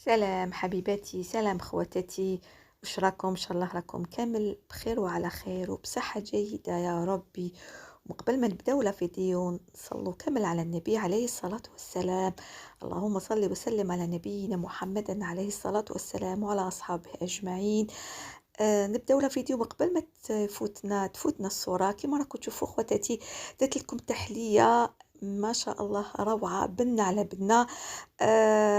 سلام حبيباتي، سلام خواتاتي. واش راكم؟ ان شاء الله راكم كامل بخير وعلى خير وبصحة جيدة يا ربي. وقبل ما نبداو لا فيديو نصلوا كامل على النبي عليه الصلاة والسلام. اللهم صل وسلم على نبينا محمد عليه الصلاة والسلام وعلى أصحابه أجمعين. نبداو لا فيديو قبل ما تفوتنا الصورة كما راكم تشوفوا خواتاتي. درت لكم تحلية ما شاء الله روعة، بنة على بنة.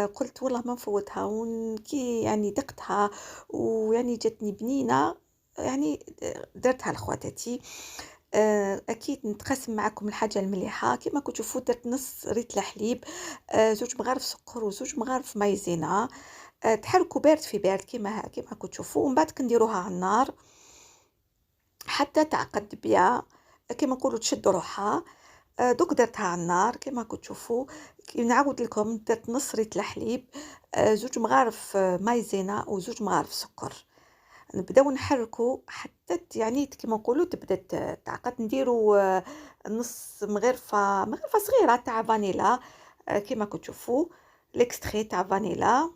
قلت والله ما نفوتها، كي يعني دقتها ويعني جاتني بنينة، يعني درتها لخواتاتي. أكيد نتقاسم معكم الحاجة المليحة. كما كنتوا تشوفوا درت نص ريتل حليب، زوج مغارف سكر وزوج مغارف مايزينا. تحركوا بارد في بارد كما كنتوا تشوفوا، ومن بعد كنديروها على النار حتى تعقد بيا، كما نقولوا تشد روحها. دوك درتها على النار كما راكم تشوفوا. نعاود لكم درت نص ريتل حليب، زوج مغارف مايزينا وزوج مغارف سكر. نبداو نحركوا حتى يعني كما نقولوا تبدا تعقد. نديروا نص مغرفه صغيره تاع فانيلا، كما راكم تشوفوا ليكستري تاع فانيلا.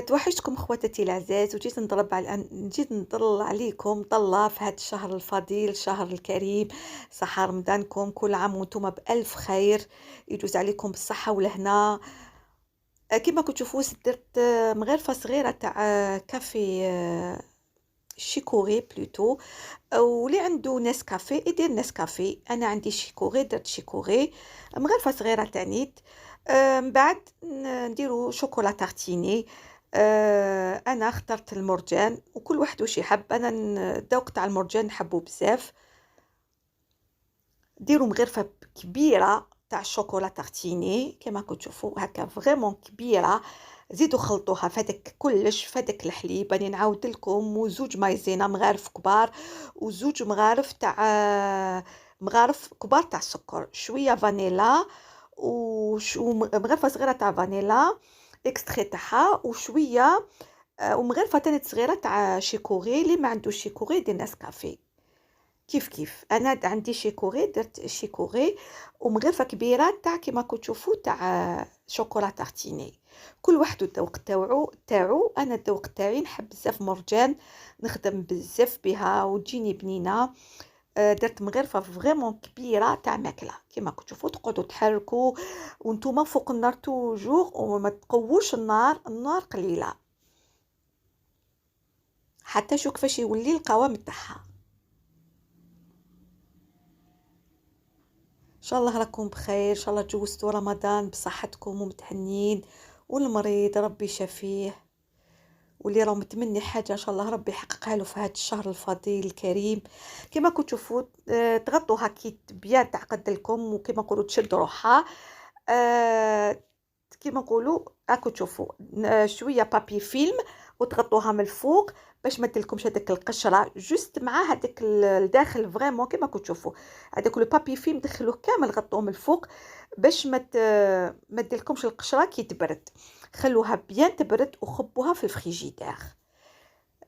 توحشتكم خواتاتي العزاز، جيت نطل عليكم طلة في هذا الشهر الفضيل، الشهر الكريم. صحة رمضانكم كل عام وانتم بألف خير، يجوز عليكم بالصحة والهنا. كما كنتوا تشوفوا درت مغرفة صغيرة تاع كافي، شيكوري بلوتو. واللي عنده نسكافيه يدير نسكافيه، انا عندي شيكوري درت شيكوري. مغرفه صغيره تانيت. من بعد نديرو شوكولا تارتيني. انا اخترت المرجان وكل واحد واش يحب. انا الذوق تاع المرجان نحبو بزاف. ديروا مغرفه كبيره تاع الشوكولا تارتيني كما راكم تشوفوا هكا فريمون كبيره. زيدوا خلطوها فهداك كلش فهداك الحليب. راني نعاود لكم، وزوج مايزينا مغارف كبار، وزوج مغارف كبار تاع السكر، شويه فانيلا ومغرفه صغيره تاع فانيلا اكستري تاعها، وشويه ومغرفه تانية صغيره تاع شيكوري. اللي ما عندوش شيكوري يدير نسكافيه. كيف أنا عندي شيكوري درت شيكوري، ومغرفة كبيرة تاع كيما راكم تشوفوا تاع شوكولا تارتيني. كل واحد الذوق تاعو. أنا الذوق تاعي نحب بزاف مرجان، نخدم بزاف بها وتجيني بنينة. درت مغرفة فريمون كبيرة تاع ماكلة كيما راكم تشوفوا. تقعدوا تحركوا وانتوما فوق النار توجور، وما تقووش النار قليلة حتى شو كيفاش يولي القوام تاعها. ان شاء الله راكم بخير، ان شاء الله تجوزتوا رمضان بصحتكم ومتهنين، والمريض ربي يشافيه، واللي راه متمني حاجه ان شاء الله ربي يحققها له في هذا الشهر الفضيل الكريم. كما كنتوا تشوفوا تغطوها كي بيان تعقد لكم، وكما نقولوا تشد روحها. آه، كيما نقولوا راكم تشوفوا شويه بابي فيلم وتغطوها من الفوق باش ما تلكمش هذاك القشره جوست مع هذاك الداخل فريمون. كيما راكم تشوفوا هذاك لو بابي فيلم دخلوه كامل غطوه من الفوق باش ما تديلكمش القشره كي تبرد. خلوها بيان تبرد وخبوها في الفريجيدير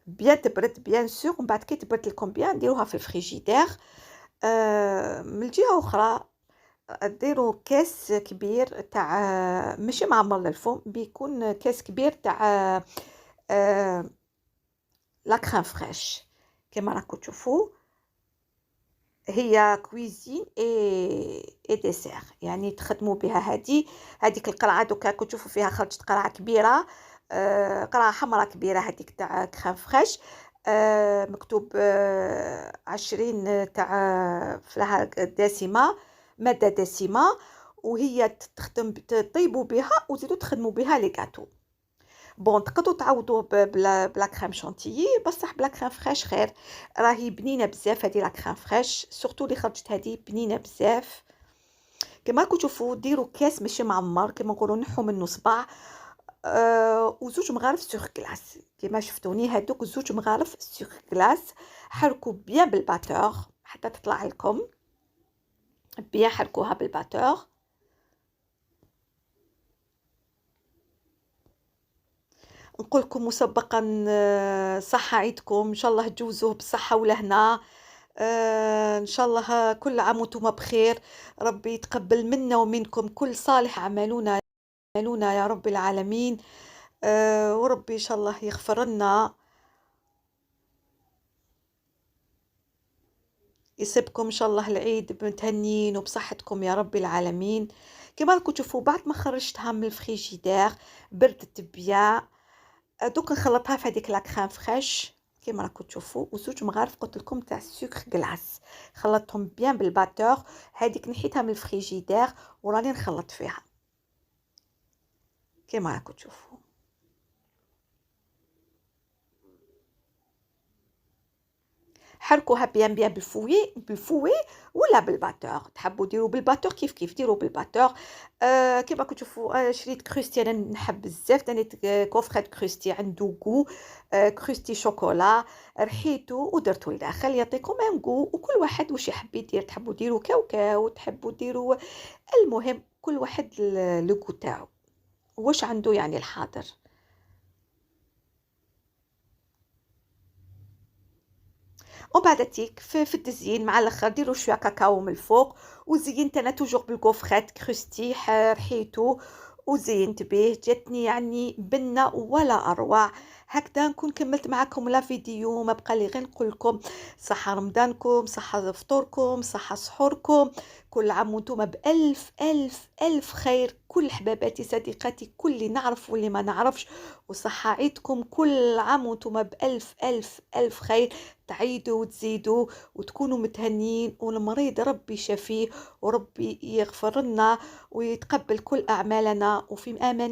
بيان تبرد بيان سور. ومن بعد كي تبرد لكم بيان ديروها في الفريجيدير. من الجهه اخرى ديروا كاس كبير تاع ماشي معمر للفم، بيكون كاس كبير تاع آه، لا كريم فريش. كما راكم تشوفوا هي كويزين اي ديسير، يعني تخدموا بها. هذيك القرعه دوكا راكم تشوفوا فيها خرجت قرعه كبيره، قرعه حمراء كبيره هذيك تاع كريم فريش. مكتوب 20 تاع فيها دسمه، ماده دسمه. وهي تخدم تطيبوا بها وتزيدوا تخدموا بها لي غاتو. بون تقدروا تعوضوه بلا كريم شانتيي، بصح بلا كريم فريش خير. راهي بنينه بزاف هذه لا كريم فريش، سورتو اللي خرجت هذه بنينه بزاف. كما راكم تشوفوا ديروا كاس ماشي معمر كما نقولوا نحوا منه صباع. وزوج مغارف سوغ كلاس كما شفتوني هادوك زوج مغارف سوغ كلاس. حركوا بيان بالباتور حتى تطلع لكم بيان، حركوها بالباتور. نقول لكم مسبقا صحة عيدكم ان شاء الله تجوزوه بالصحة والهنا. إن شاء الله كل عام وأنتم بخير. ربي يتقبل منا ومنكم كل صالح أعمالنا يا رب العالمين. وربي إن شاء الله يغفر لنا، يسبكم إن شاء الله العيد متهنيين وبصحتكم يا رب العالمين. كما راكم تشوفوا بعد ما خرجتها من الفريجيدير بردت بيان. دوك نخلطها في هذيك لاكخام فريش كيما راكم تشوفوا، وزوج مغارف قلت لكم تاع السكر كلاص خلطتهم بيان بالباتور. هذيك نحيتها من الفريجيدير وراني نخلط فيها كيما راكم تشوفوا. حركوها بيان بيان بالفوي ولا بالباتور، تحبوا ديروا بالباتور كيف ديروا بالباتور. كيما راكم تشوفوا شريت كروستي، انا نحب بزاف دانيت كوفريت كروستي عنده كو كروستي شوكولا، رحيتو ودرتو لداخل يعطيكم ان كو، وكل واحد واش يحب يدير، تحبوا ديروا كاوكاو، تحبوا ديروا، المهم كل واحد لو كو تاعو واش عنده يعني الحاضر. وبعد تيك في التزيين مع الاخر ديروا شويه كاكاو من الفوق، وزينت انا توجور بالكوفخات كروستي رحيتو وزينت به، جاتني يعني بنه ولا اروع. هكذا نكون كملت معكم لا فيديو، ما بقى لي غير نقول لكم صحه رمضانكم، صحه فطوركم، صحه سحوركم، كل عام وانتم بالف الف الف خير، كل حباباتي صديقاتي كل اللي نعرف واللي ما نعرفش، وصحه عيدكم كل عام وانتم بالف الف الف خير، تعيدوا وتزيدوا وتكونوا متهنين، والمريض ربي يشافيه وربي يغفر لنا ويتقبل كل أعمالنا، وفي أمان